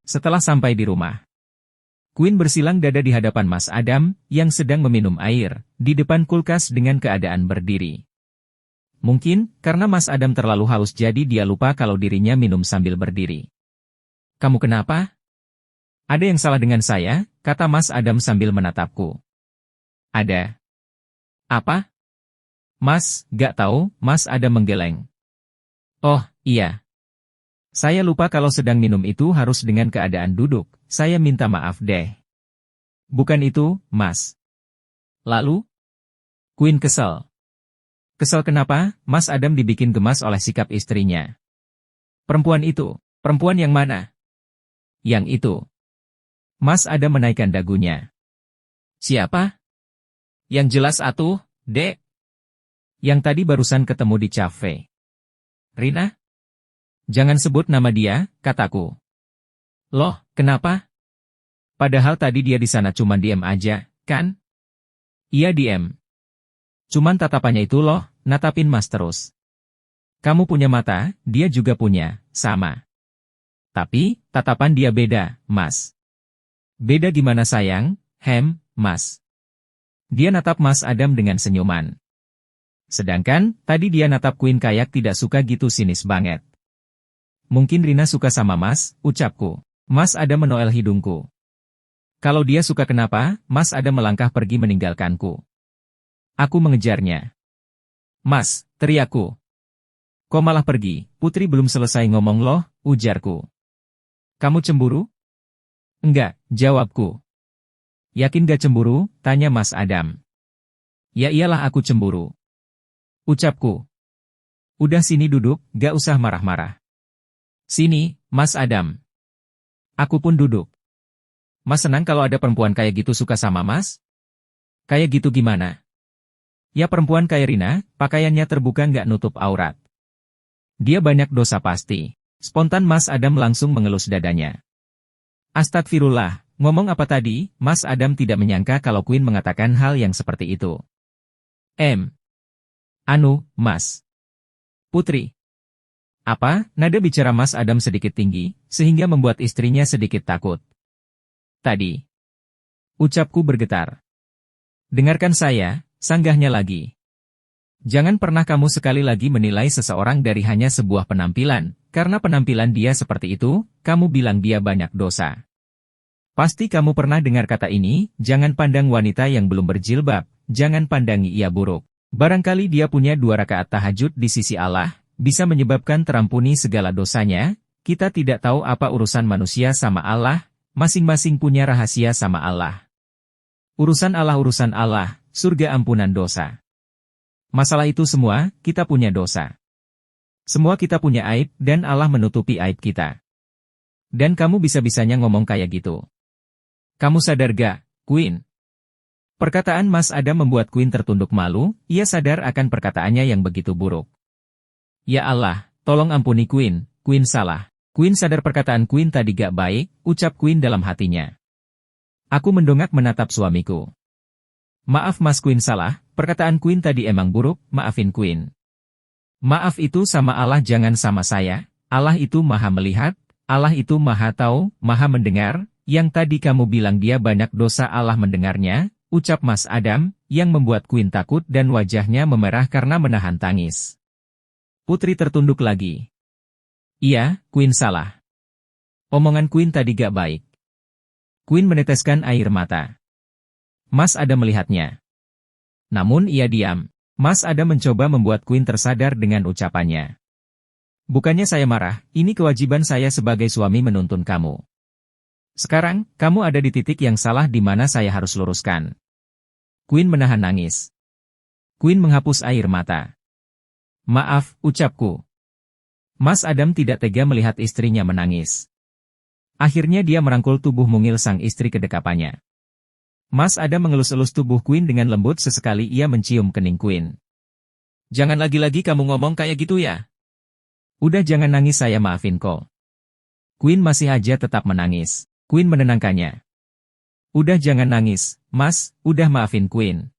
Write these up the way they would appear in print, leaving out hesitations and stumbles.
Setelah sampai di rumah, Queen bersilang dada di hadapan Mas Adam, yang sedang meminum air, di depan kulkas dengan keadaan berdiri. Mungkin, karena Mas Adam terlalu haus jadi dia lupa kalau dirinya minum sambil berdiri. "Kamu kenapa?" "Ada yang salah dengan saya," kata Mas Adam sambil menatapku. "Ada? Apa?" "Mas, gak tahu," Mas Adam menggeleng. "Oh, iya. Saya lupa kalau sedang minum itu harus dengan keadaan duduk, saya minta maaf deh." "Bukan itu, Mas." "Lalu?" Queen kesal. "Kesal kenapa?" Mas Adam dibikin gemas oleh sikap istrinya. "Perempuan itu." "Perempuan yang mana?" "Yang itu." Mas Adam menaikkan dagunya. "Siapa?" "Yang jelas atuh, Dek. Yang tadi barusan ketemu di cafe." "Rina?" "Jangan sebut nama dia," kataku. "Loh, kenapa? Padahal tadi dia di sana cuman diem aja, kan?" "Iya diem. Cuman tatapannya itu loh, natapin Mas terus. Kamu punya mata, dia juga punya, sama. Tapi, tatapan dia beda, Mas." "Beda gimana sayang?" Mas." Dia natap Mas Adam dengan senyuman. Sedangkan, tadi dia natap Queen kayak tidak suka gitu, sinis banget. "Mungkin Rina suka sama Mas," ucapku. Mas Adam menoel hidungku. "Kalau dia suka kenapa?" Mas Adam melangkah pergi meninggalkanku. Aku mengejarnya. "Mas," teriakku. "Kok malah pergi?" "Putri belum selesai ngomong loh," ujarku. "Kamu cemburu?" "Enggak," jawabku. "Yakin gak cemburu?" tanya Mas Adam. "Ya iyalah aku cemburu," ucapku. "Udah sini duduk, gak usah marah-marah." "Sini, Mas Adam." Aku pun duduk. "Mas senang kalau ada perempuan kayak gitu suka sama Mas?" "Kayak gitu gimana?" "Ya perempuan kayak Rina, pakaiannya terbuka nggak nutup aurat. Dia banyak dosa pasti." Spontan Mas Adam langsung mengelus dadanya. "Astagfirullah, ngomong apa tadi?" Mas Adam tidak menyangka kalau Queen mengatakan hal yang seperti itu. Mas. Putri." "Apa?" Nada bicara Mas Adam sedikit tinggi, sehingga membuat istrinya sedikit takut. "Tadi." Ucapku bergetar. "Dengarkan saya," sanggahnya lagi. "Jangan pernah kamu sekali lagi menilai seseorang dari hanya sebuah penampilan, karena penampilan dia seperti itu, kamu bilang dia banyak dosa. Pasti kamu pernah dengar kata ini, jangan pandang wanita yang belum berjilbab, jangan pandangi ia buruk. Barangkali dia punya 2 rakaat tahajud di sisi Allah, bisa menyebabkan terampuni segala dosanya. Kita tidak tahu apa urusan manusia sama Allah, masing-masing punya rahasia sama Allah. Urusan Allah, surga ampunan dosa. Masalah itu semua, kita punya dosa. Semua kita punya aib, dan Allah menutupi aib kita. Dan kamu bisa-bisanya ngomong kayak gitu. Kamu sadar gak, Queen?" Perkataan Mas Adam membuat Queen tertunduk malu, ia sadar akan perkataannya yang begitu buruk. "Ya Allah, tolong ampuni Queen, Queen salah." Queen sadar perkataan Queen tadi gak baik, ucap Queen dalam hatinya. Aku mendongak menatap suamiku. "Maaf Mas, Queen salah, perkataan Queen tadi emang buruk, maafin Queen." "Maaf itu sama Allah, jangan sama saya. Allah itu maha melihat, Allah itu maha tahu, maha mendengar. Yang tadi kamu bilang dia banyak dosa, Allah mendengarnya," ucap Mas Adam, yang membuat Queen takut dan wajahnya memerah karena menahan tangis. Putri tertunduk lagi. "Iya, Queen salah. Omongan Queen tadi gak baik." Queen meneteskan air mata. Mas Adam melihatnya. Namun ia diam. Mas Adam mencoba membuat Queen tersadar dengan ucapannya. "Bukannya saya marah, ini kewajiban saya sebagai suami menuntun kamu. Sekarang, kamu ada di titik yang salah di mana saya harus luruskan." Queen menahan nangis. Queen menghapus air mata. "Maaf," ucapku. Mas Adam tidak tega melihat istrinya menangis. Akhirnya dia merangkul tubuh mungil sang istri ke dekapannya. Mas Adam mengelus-elus tubuh Queen dengan lembut, sesekali ia mencium kening Queen. "Jangan lagi-lagi kamu ngomong kayak gitu ya." "Udah jangan nangis, saya maafin kok." Queen masih aja tetap menangis. Queen menenangkannya. "Udah jangan nangis, Mas, udah maafin Queen."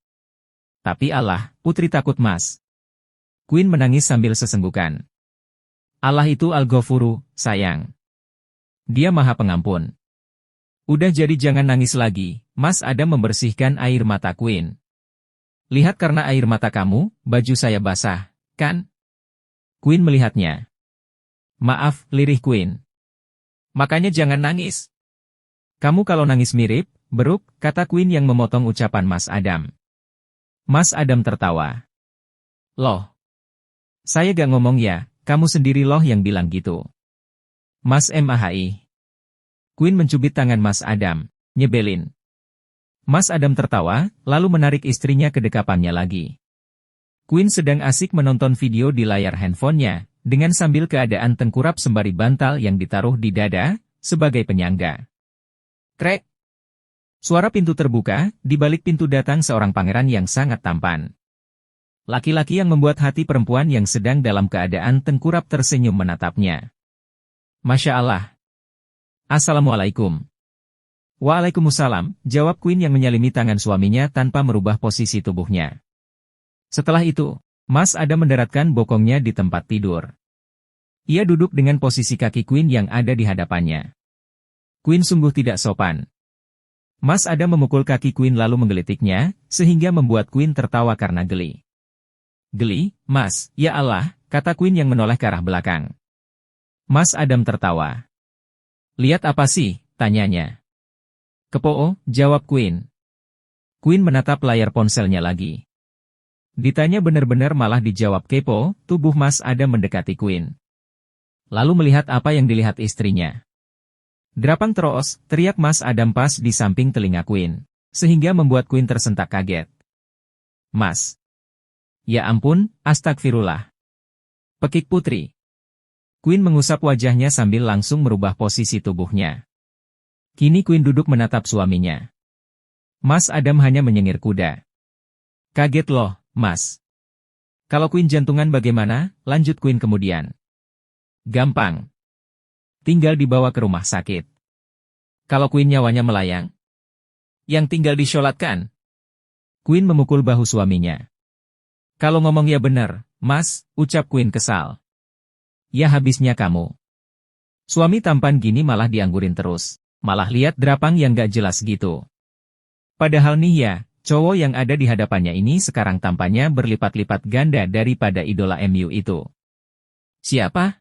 "Tapi Allah, Putri takut Mas." Queen menangis sambil sesenggukan. "Allah itu Al-Ghafuru, sayang. Dia Maha Pengampun. Udah jadi jangan nangis lagi, Mas Adam membersihkan air mata Queen. Lihat karena air mata kamu, baju saya basah, kan? Queen melihatnya. Maaf, lirih Queen. Makanya jangan nangis. Kamu kalau nangis mirip, beruk, kata Queen yang memotong ucapan Mas Adam. Mas Adam tertawa. Loh. Saya gak ngomong ya, kamu sendiri loh yang bilang gitu. Mas MAHI. Queen mencubit tangan Mas Adam, nyebelin. Mas Adam tertawa, lalu menarik istrinya ke dekapannya lagi. Queen sedang asik menonton video di layar handphonenya, dengan sambil keadaan tengkurap sembari bantal yang ditaruh di dada, sebagai penyangga. Krek! Suara pintu terbuka, di balik pintu datang seorang pangeran yang sangat tampan. Laki-laki yang membuat hati perempuan yang sedang dalam keadaan tengkurap tersenyum menatapnya. Masya Allah. Assalamualaikum. Waalaikumsalam, jawab Queen yang menyalimi tangan suaminya tanpa merubah posisi tubuhnya. Setelah itu, Mas Adam mendaratkan bokongnya di tempat tidur. Ia duduk dengan posisi kaki Queen yang ada di hadapannya. Queen sungguh tidak sopan. Mas Adam memukul kaki Queen lalu menggelitiknya, sehingga membuat Queen tertawa karena geli. Geli, Mas, ya Allah, kata Queen yang menoleh ke arah belakang. Mas Adam tertawa. Lihat apa sih, tanyanya. Kepo, jawab Queen. Queen menatap layar ponselnya lagi. Ditanya benar-benar malah dijawab kepo, tubuh Mas Adam mendekati Queen. Lalu melihat apa yang dilihat istrinya. Derapang terus, teriak Mas Adam pas di samping telinga Queen, sehingga membuat Queen tersentak kaget. Mas. Ya ampun, astagfirullah. Pekik putri. Queen mengusap wajahnya sambil langsung merubah posisi tubuhnya. Kini Queen duduk menatap suaminya. Mas Adam hanya menyengir kuda. Kaget loh, Mas. Kalau Queen jantungan bagaimana? Lanjut Queen kemudian. Gampang. Tinggal dibawa ke rumah sakit. Kalau Queen nyawanya melayang. Yang tinggal disolatkan. Queen memukul bahu suaminya. Kalau ngomong ya benar, Mas, ucap Queen kesal. Ya habisnya kamu. Suami tampan gini malah dianggurin terus. Malah lihat derapang yang gak jelas gitu. Padahal nih ya, cowok yang ada di hadapannya ini sekarang tampaknya berlipat-lipat ganda daripada idola MU itu. Siapa?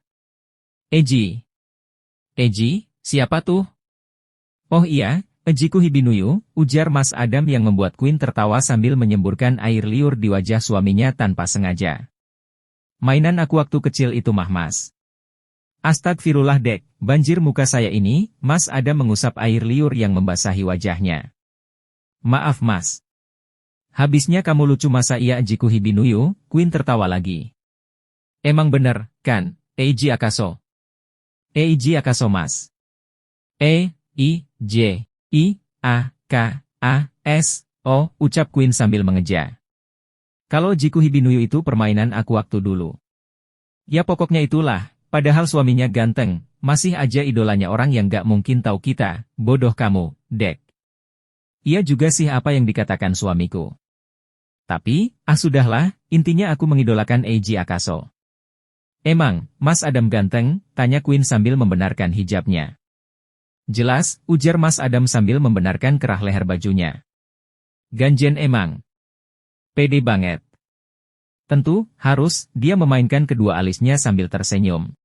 Eji. Eji, siapa tuh? Oh iya, Ejiku Hibinuyu, ujar Mas Adam yang membuat Queen tertawa sambil menyemburkan air liur di wajah suaminya tanpa sengaja. Mainan aku waktu kecil itu mah Mas. Astagfirullah dek, banjir muka saya ini, Mas Adam mengusap air liur yang membasahi wajahnya. Maaf Mas. Habisnya kamu lucu masa iya Ejiku Hibinuyu, Queen tertawa lagi. Emang bener, kan, Eiji Akaso. Eiji Akaso Mas. E-I-J-I-A-K-A-S-O, ucap Queen sambil mengeja. Kalau Jiku Hibinuyu itu permainan aku waktu dulu. Ya pokoknya itulah, padahal suaminya ganteng, masih aja idolanya orang yang gak mungkin tahu kita, bodoh kamu, dek. Iya juga sih apa yang dikatakan suamiku. Tapi, sudahlah, intinya aku mengidolakan Eiji Akaso. Emang, Mas Adam ganteng, tanya Queen sambil membenarkan hijabnya. Jelas, ujar Mas Adam sambil membenarkan kerah leher bajunya. Ganjen emang. Pede banget. Tentu, harus, dia memainkan kedua alisnya sambil tersenyum.